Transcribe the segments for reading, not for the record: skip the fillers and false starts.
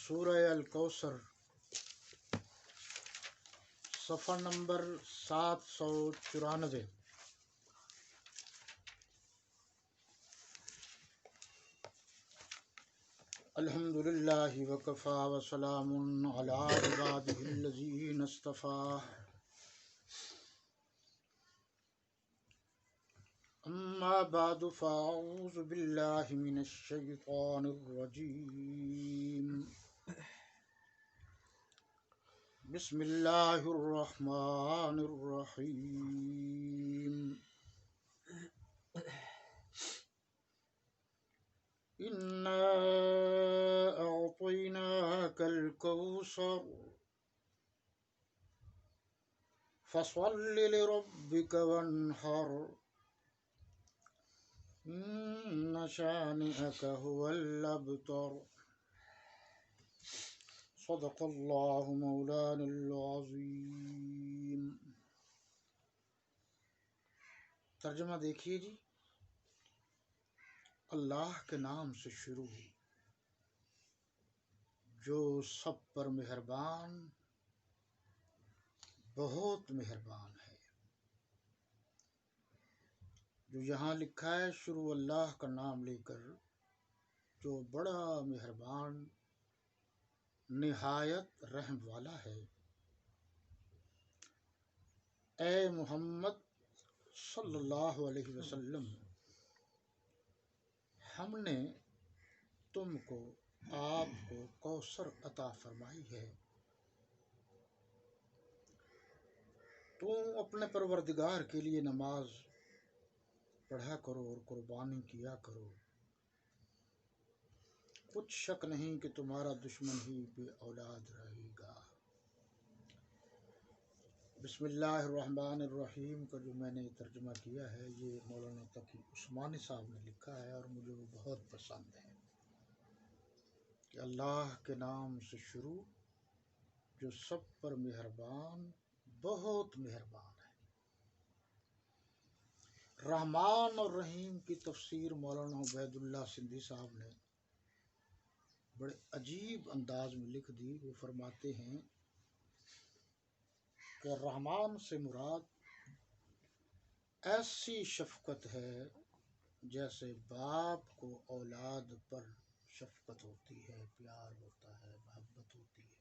سورہ الکوثر صفحہ نمبر 794۔ الحمد للہ وکفی وسلام علی عبادہ الذین اصطفی۔ اما بعد فاعوذ باللہ من الشیطان الرجیم۔ بسم اللہ الرحمن الرحیم۔ انا اعطیناک الکوثر فصل لربک وانحر ان شانئک هو الابتر۔ صدق اللہ مولانا العظیم۔ ترجمہ دیکھیے جی۔ اللہ کے نام سے شروع ہوئی جو سب پر مہربان، بہت مہربان ہے۔ جو یہاں لکھا ہے شروع اللہ کا نام لے کر، جو بڑا مہربان نہایت رحم والا ہے۔ اے محمد صلی اللہ علیہ وسلم، ہم نے تم کو، آپ کو کوثر عطا فرمائی ہے۔ تم اپنے پروردگار کے لیے نماز پڑھا کرو اور قربانی کیا کرو۔ کچھ شک نہیں کہ تمہارا دشمن ہی بے اولاد رہے گا۔ بسم اللہ الرحمن الرحیم کا جو میں نے ترجمہ کیا ہے، یہ مولانا تقی عثمانی صاحب نے لکھا ہے اور مجھے وہ بہت پسند ہے کہ اللہ کے نام سے شروع جو سب پر مہربان، بہت مہربان ہے۔ رحمان اور رحیم کی تفسیر مولانا عبید اللہ سندھی صاحب نے بڑے عجیب انداز میں لکھ دی۔ وہ فرماتے ہیں کہ رحمان سے مراد ایسی شفقت ہے جیسے باپ کو اولاد پر شفقت ہوتی ہے، پیار ہوتا ہے، محبت ہوتی ہے۔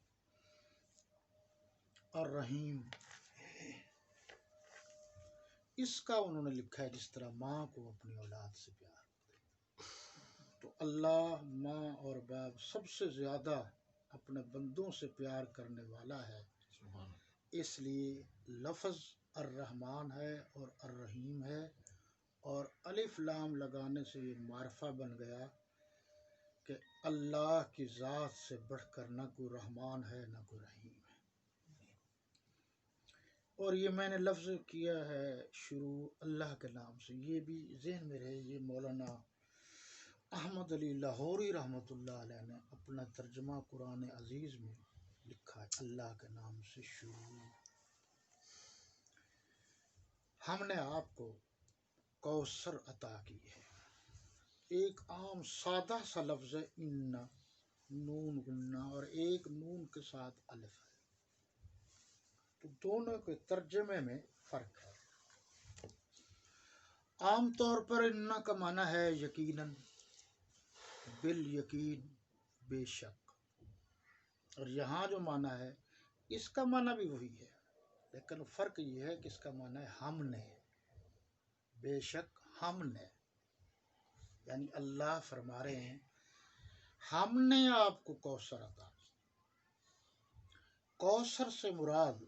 اور رحیم اس کا انہوں نے لکھا ہے جس طرح ماں کو اپنی اولاد سے پیار ہوتا ہے۔ تو اللہ ماں اور باپ سب سے زیادہ اپنے بندوں سے پیار کرنے والا ہے، اس لیے لفظ الرحمن ہے اور الرحیم ہے، اور الف لام لگانے سے یہ معرفہ بن گیا کہ اللہ کی ذات سے بڑھ کر نہ کوئی رحمان ہے نہ کوئی رحیم ہے۔ اور یہ میں نے لفظ کیا ہے شروع اللہ کے نام سے، یہ بھی ذہن میں رہے، یہ مولانا احمد علی لاہوری رحمۃ اللہ علیہ نے اپنا ترجمہ قرآن عزیز میں لکھا ہے، اللہ کے نام سے شروع۔ ہم نے آپ کو کوثر عطا کی ہے۔ ایک عام سادہ سا لفظ ہے ان، نون غنہ اور ایک نون کے ساتھ الف ہے، تو دونوں کے ترجمے میں فرق ہے۔ عام طور پر ان کا معنی ہے یقیناً، بالیقین، بے شک، اور یہاں جو معنی ہے اس کا معنی بھی وہی ہے، لیکن فرق یہ ہے کہ اس کا معنی ہے ہم نے، بے شک ہم نے، یعنی اللہ فرما رہے ہیں ہم نے آپ کو کوثر عطا کی۔ کوثر سے مراد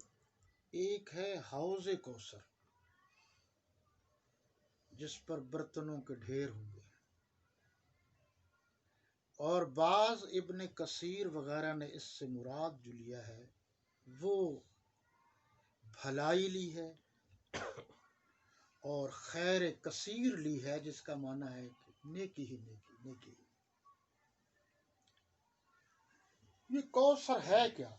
ایک ہے حوض کوثر جس پر برتنوں کے ڈھیر ہوں گے، اور بعض ابن کثیر وغیرہ نے اس سے مراد جو لیا ہے وہ بھلائی لی ہے اور خیر کثیر لی ہے، جس کا معنی ہے کہ نیکی ہی نیکی، نیکی ہی۔ یہ کوثر ہے کیا؟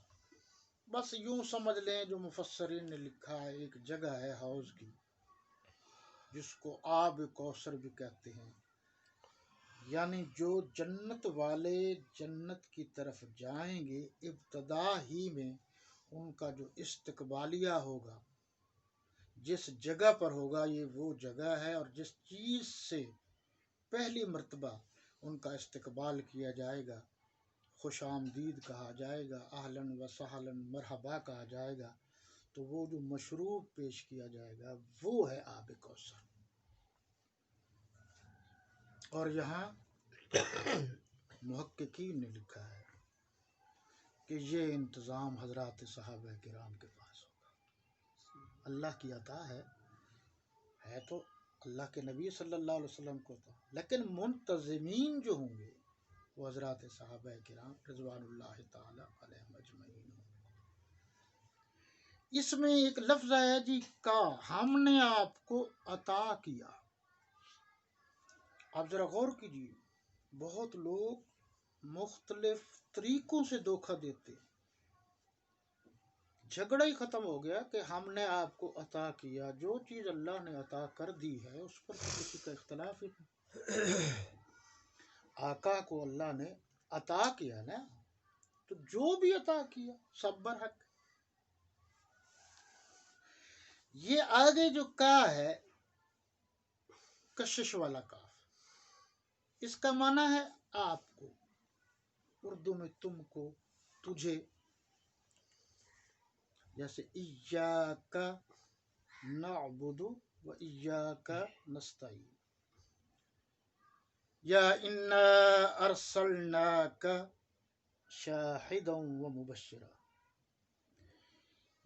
بس یوں سمجھ لیں جو مفسرین نے لکھا ہے، ایک جگہ ہے حوض کی جس کو آب کوثر بھی کہتے ہیں، یعنی جو جنت والے جنت کی طرف جائیں گے ابتدا ہی میں ان کا جو استقبالیہ ہوگا، جس جگہ پر ہوگا یہ وہ جگہ ہے، اور جس چیز سے پہلی مرتبہ ان کا استقبال کیا جائے گا، خوش آمدید کہا جائے گا، اہلاً و سہلاً مرحبا کہا جائے گا، تو وہ جو مشروب پیش کیا جائے گا وہ ہے آب کوثر۔ اور یہاں محققین نے لکھا ہے کہ یہ انتظام حضرات صحابہ کرام کے پاس ہوگا، اللہ کی عطا ہے تو اللہ کے نبی صلی اللہ علیہ وسلم کو تھا، لیکن منتظمین جو ہوں گے وہ حضرات صحابہ کرام رضوان اللہ تعالی علیہم اجمعین ہوں گے۔ اس میں ایک لفظ ہے جی کا، ہم نے آپ کو عطا کیا۔ آپ ذرا غور کیجیے، بہت لوگ مختلف طریقوں سے دھوکہ دیتے، جھگڑا ہی ختم ہو گیا کہ ہم نے آپ کو عطا کیا۔ جو چیز اللہ نے عطا کر دی ہے اس پر تو کسی کا اختلاف ہی نہیں۔ آقا کو اللہ نے عطا کیا نا، تو جو بھی عطا کیا سب برحق۔ یہ آگے جو کا ہے کشش والا کاف، اس کا معنی ہے آپ کو، اردو میں تم کو، تجھے، جیسے ایاک نعبد و ایاک نستعین، یا انا ارسلناک شاہدا و مبشرا،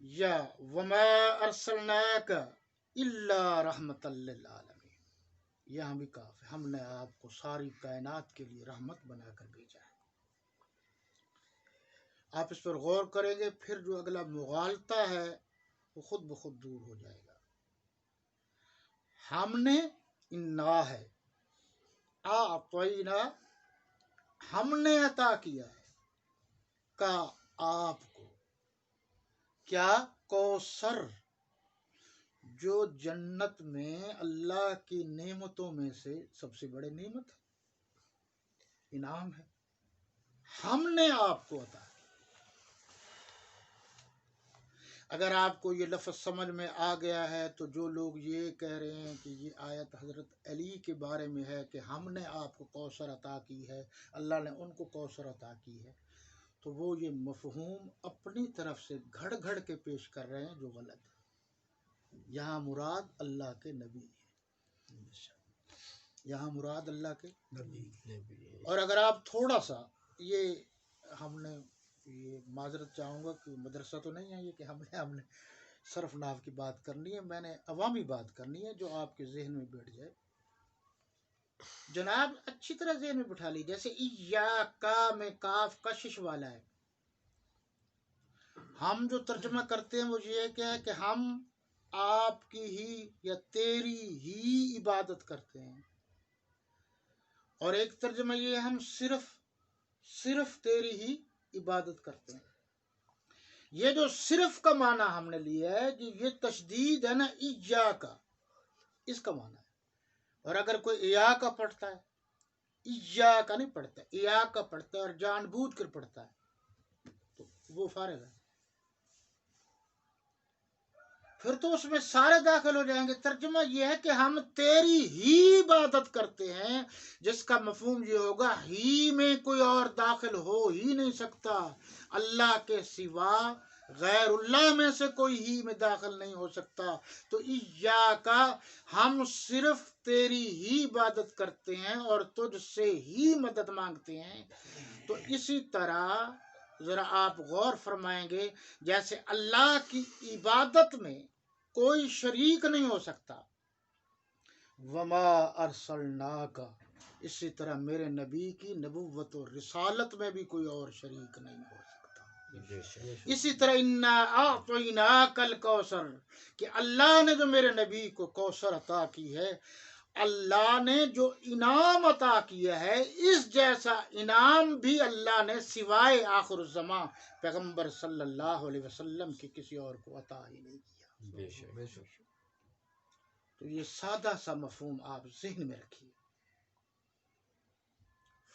یا وما ارسلناک الا رحمتا للعالمین۔ یہاں بھی کاف ہے، ہم نے آپ کو ساری کائنات کے لیے رحمت بنا کر بھیجا ہے۔ آپ اس پر غور کریں گے پھر جو اگلا مغالطہ ہے وہ خود بخود دور ہو جائے گا۔ ہم نے انا ہے، اعطینا ہم نے عطا کیا ہے، کا آپ کو، کیا؟ کوثر، جو جنت میں اللہ کی نعمتوں میں سے سب سے بڑے نعمت ہے، انعام ہے، ہم نے آپ کو عطا کیا۔ اگر آپ کو یہ لفظ سمجھ میں آ گیا ہے تو جو لوگ یہ کہہ رہے ہیں کہ یہ آیت حضرت علی کے بارے میں ہے کہ ہم نے آپ کو کوثر عطا کی ہے، اللہ نے ان کو کوثر عطا کی ہے، تو وہ یہ مفہوم اپنی طرف سے گھڑ گھڑ کے پیش کر رہے ہیں جو غلط ہے۔ یہاں مراد اللہ کے نبی ہے، یہاں مراد اللہ کے نبی۔ اور اگر آپ تھوڑا سا یہ، ہم نے یہ معذرت چاہوں گا کہ مدرسہ تو نہیں ہے یہ کہ ہم نے صرف نحو کی بات کرنی ہے، میں نے عوامی بات کرنی ہے جو آپ کے ذہن میں بیٹھ جائے۔ جناب اچھی طرح ذہن میں بٹھا لی، جیسے ایاکا میں کاف کشش والا ہے، ہم جو ترجمہ کرتے ہیں وہ یہ کیا ہے کہ ہم آپ کی ہی یا تیری ہی عبادت کرتے ہیں، اور ایک ترجمہ یہ ہے ہم صرف تیری ہی عبادت کرتے ہیں۔ یہ جو صرف کا معنی ہم نے لیا ہے کہ یہ تشدید ہے نا، ایاکا، اس کا معنی ہے۔ اور اگر کوئی ایاکا پڑھتا ہے، ایاکا نہیں پڑھتا، ایاکا پڑھتا ہے اور جان بوجھ کر پڑھتا ہے تو وہ فارغ ہے، پھر تو اس میں سارے داخل ہو جائیں گے۔ ترجمہ یہ ہے کہ ہم تیری ہی عبادت کرتے ہیں، جس کا مفہوم یہ ہوگا ہی میں کوئی اور داخل ہو ہی نہیں سکتا، اللہ کے سوا غیر اللہ میں سے کوئی ہی میں داخل نہیں ہو سکتا۔ تو ایاکا ہم صرف تیری ہی عبادت کرتے ہیں اور تجھ سے ہی مدد مانگتے ہیں۔ تو اسی طرح ذرا آپ غور فرمائیں گے، جیسے اللہ کی عبادت میں کوئی شریک نہیں ہو سکتا، وما ارسلناک، اسی طرح میرے نبی کی نبوت و رسالت میں بھی کوئی اور شریک نہیں ہو سکتا۔ اسی طرح انا اعطیناک الکوثر، کہ اللہ نے جو میرے نبی کو کوثر عطا کی ہے، اللہ نے جو انعام عطا کیا ہے، اس جیسا انعام بھی اللہ نے سوائے آخر الزمان پیغمبر صلی اللہ علیہ وسلم کے کسی اور کو عطا ہی نہیں کیا۔ بے شک۔ تو یہ سادہ سا مفہوم آپ ذہن میں رکھیے۔